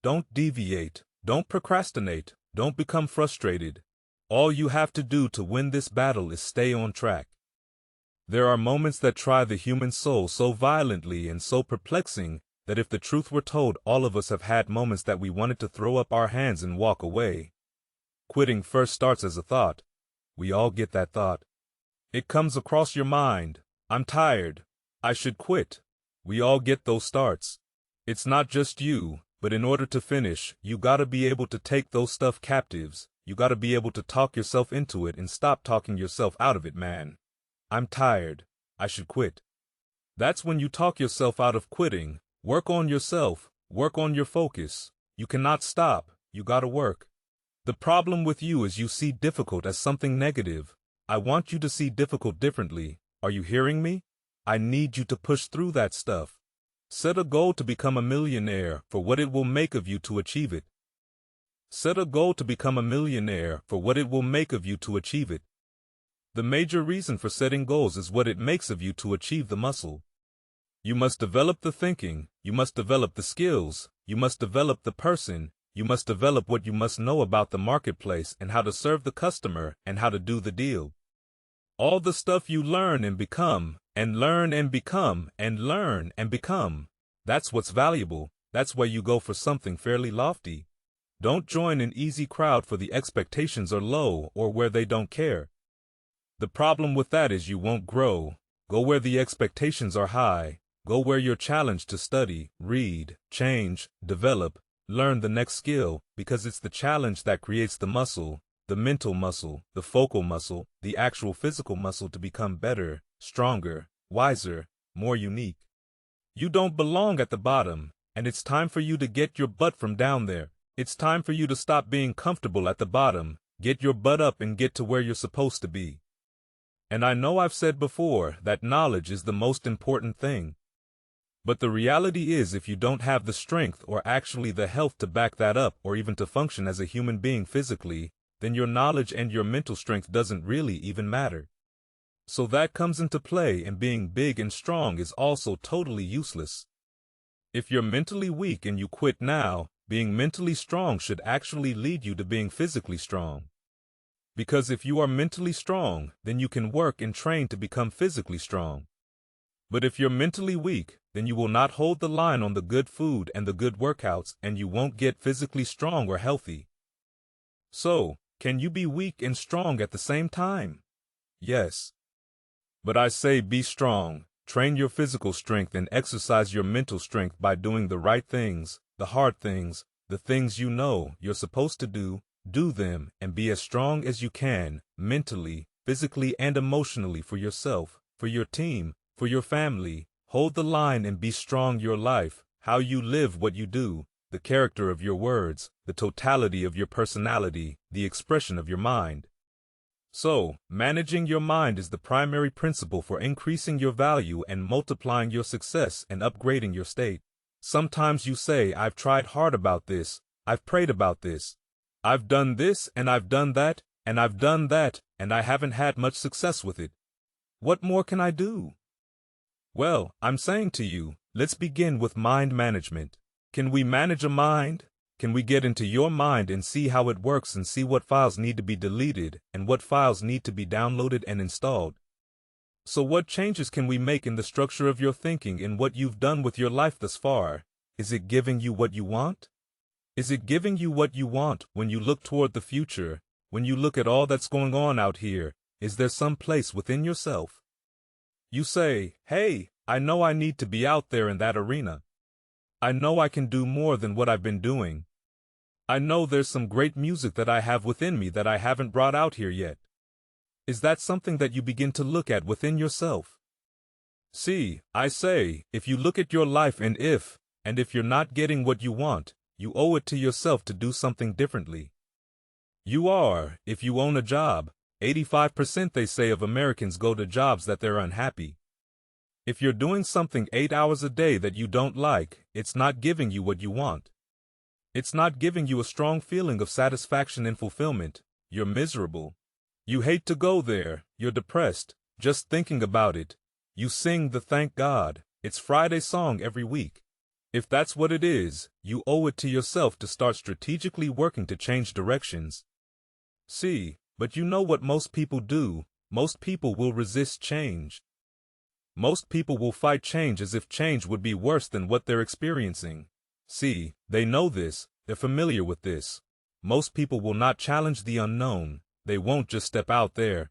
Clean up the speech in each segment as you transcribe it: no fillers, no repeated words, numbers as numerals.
Don't deviate. Don't procrastinate. Don't become frustrated. All you have to do to win this battle is stay on track. There are moments that try the human soul so violently and so perplexing that if the truth were told, all of us have had moments that we wanted to throw up our hands and walk away. Quitting first starts as a thought. We all get that thought. It comes across your mind. I'm tired. I should quit. We all get those starts. It's not just you, but in order to finish, you gotta be able to take those stuff captives. You gotta be able to talk yourself into it and stop talking yourself out of it, man. I'm tired. I should quit. That's when you talk yourself out of quitting. Work on yourself. Work on your focus. You cannot stop. You gotta work. The problem with you is you see difficult as something negative. I want you to see difficult differently. Are you hearing me? I need you to push through that stuff. Set a goal to become a millionaire for what it will make of you to achieve it. Set a goal to become a millionaire for what it will make of you to achieve it. The major reason for setting goals is what it makes of you to achieve the muscle. You must develop the thinking, you must develop the skills, you must develop the person, you must develop what you must know about the marketplace and how to serve the customer and how to do the deal. All the stuff you learn and become, and learn and become, and learn and become. That's what's valuable. That's why you go for something fairly lofty. Don't join an easy crowd for the expectations are low or where they don't care. The problem with that is you won't grow. Go where the expectations are high. Go where you're challenged to study, read, change, develop, learn the next skill, because it's the challenge that creates the muscle, the mental muscle, the focal muscle, the actual physical muscle to become better, stronger, wiser, more unique. You don't belong at the bottom, and it's time for you to get your butt from down there. It's time for you to stop being comfortable at the bottom, get your butt up and get to where you're supposed to be. And I know I've said before that knowledge is the most important thing. But the reality is if you don't have the strength or actually the health to back that up or even to function as a human being physically, then your knowledge and your mental strength doesn't really even matter. So that comes into play, and being big and strong is also totally useless. If you're mentally weak and you quit now, being mentally strong should actually lead you to being physically strong. Because if you are mentally strong, then you can work and train to become physically strong. But if you're mentally weak, then you will not hold the line on the good food and the good workouts, and you won't get physically strong or healthy. So, can you be weak and strong at the same time? Yes. But I say be strong, train your physical strength and exercise your mental strength by doing the right things, the hard things, the things you know you're supposed to do them, and be as strong as you can, mentally, physically, and emotionally for yourself, for your team, for your family. Hold the line and be strong. Your life, how you live, what you do, the character of your words, the totality of your personality, the expression of your mind. So, managing your mind is the primary principle for increasing your value and multiplying your success and upgrading your state. Sometimes you say, I've tried hard about this, I've prayed about this, I've done this and I've done that, and I've done that, and I haven't had much success with it. What more can I do? Well, I'm saying to you, let's begin with mind management. Can we manage a mind? Can we get into your mind and see how it works and see what files need to be deleted and what files need to be downloaded and installed? So what changes can we make in the structure of your thinking, in what you've done with your life thus far? Is it giving you what you want? Is it giving you what you want when you look toward the future, when you look at all that's going on out here? Is there some place within yourself? You say, hey, I know I need to be out there in that arena. I know I can do more than what I've been doing. I know there's some great music that I have within me that I haven't brought out here yet. Is that something that you begin to look at within yourself? See, I say, if you look at your life and if you're not getting what you want, you owe it to yourself to do something differently. You are, if you own a job, 85% they say of Americans go to jobs that they're unhappy. If you're doing something 8 hours a day that you don't like, it's not giving you what you want. It's not giving you a strong feeling of satisfaction and fulfillment. You're miserable. You hate to go there. You're depressed, just thinking about it. You sing the Thank God, It's Friday song every week. If that's what it is, you owe it to yourself to start strategically working to change directions. See, but you know what most people do. Most people will resist change. Most people will fight change as if change would be worse than what they're experiencing. See, they know this, they're familiar with this. Most people will not challenge the unknown, they won't just step out there.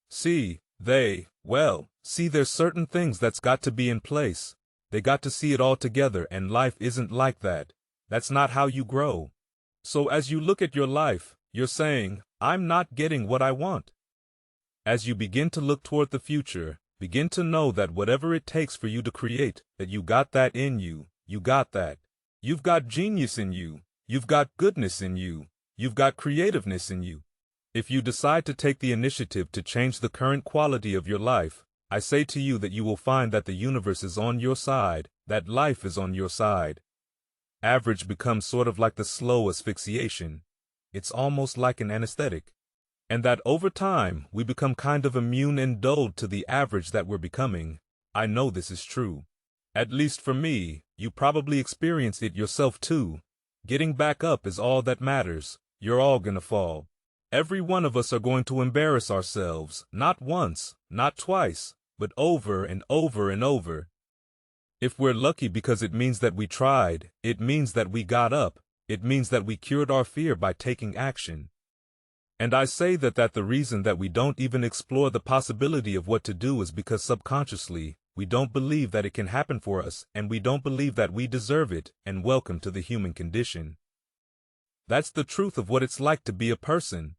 See, there's certain things that's got to be in place. They got to see it all together, and life isn't like that. That's not how you grow. So as you look at your life, you're saying, I'm not getting what I want. As you begin to look toward the future, begin to know that whatever it takes for you to create, that you got that in you, you got that. You've got genius in you, you've got goodness in you, you've got creativeness in you. If you decide to take the initiative to change the current quality of your life, I say to you that you will find that the universe is on your side, that life is on your side. Average becomes sort of like the slow asphyxiation. It's almost like an anesthetic. And that over time, we become kind of immune and dulled to the average that we're becoming. I know this is true. At least for me, you probably experienced it yourself too. Getting back up is all that matters. You're all gonna fall. Every one of us are going to embarrass ourselves, not once, not twice, but over and over and over. If we're lucky because it means that we tried, it means that we got up, it means that we cured our fear by taking action. And I say that the reason that we don't even explore the possibility of what to do is because subconsciously, we don't believe that it can happen for us, and we don't believe that we deserve it, and welcome to the human condition. That's the truth of what it's like to be a person.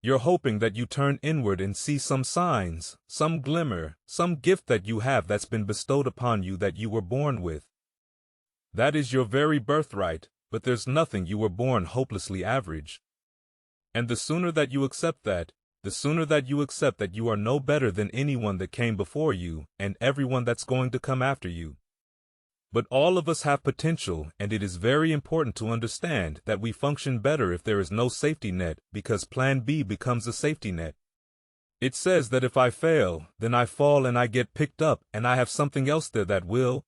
You're hoping that you turn inward and see some signs, some glimmer, some gift that you have that's been bestowed upon you that you were born with. That is your very birthright, but there's nothing. You were born hopelessly average. And the sooner that you accept that, the sooner that you accept that you are no better than anyone that came before you and everyone that's going to come after you. But all of us have potential, and it is very important to understand that we function better if there is no safety net, because Plan B becomes a safety net. It says that if I fail, then I fall and I get picked up, and I have something else there that will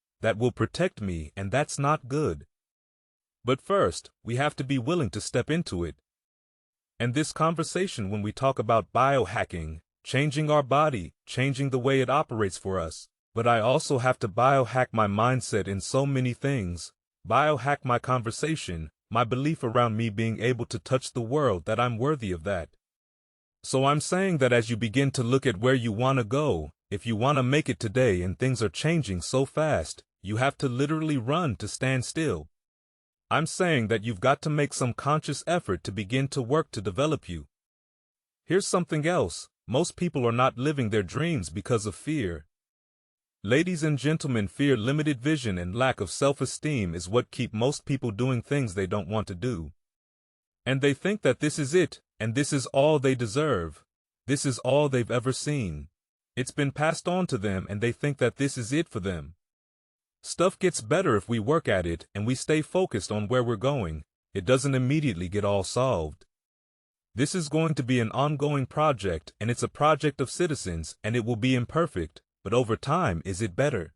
protect me, and that's not good. But first, we have to be willing to step into it. And this conversation, when we talk about biohacking, changing our body, changing the way it operates for us, but I also have to biohack my mindset in so many things, biohack my conversation, my belief around me being able to touch the world, that I'm worthy of that. So I'm saying that as you begin to look at where you want to go, if you want to make it today and things are changing so fast, you have to literally run to stand still. I'm saying that you've got to make some conscious effort to begin to work to develop you. Here's something else. Most people are not living their dreams because of fear. Ladies and gentlemen, fear, limited vision, and lack of self-esteem is what keep most people doing things they don't want to do. And they think that this is it, and this is all they deserve. This is all they've ever seen. It's been passed on to them, and they think that this is it for them. Stuff gets better if we work at it and we stay focused on where we're going. It doesn't immediately get all solved. This is going to be an ongoing project, and it's a project of citizens, and it will be imperfect, but over time, is it better?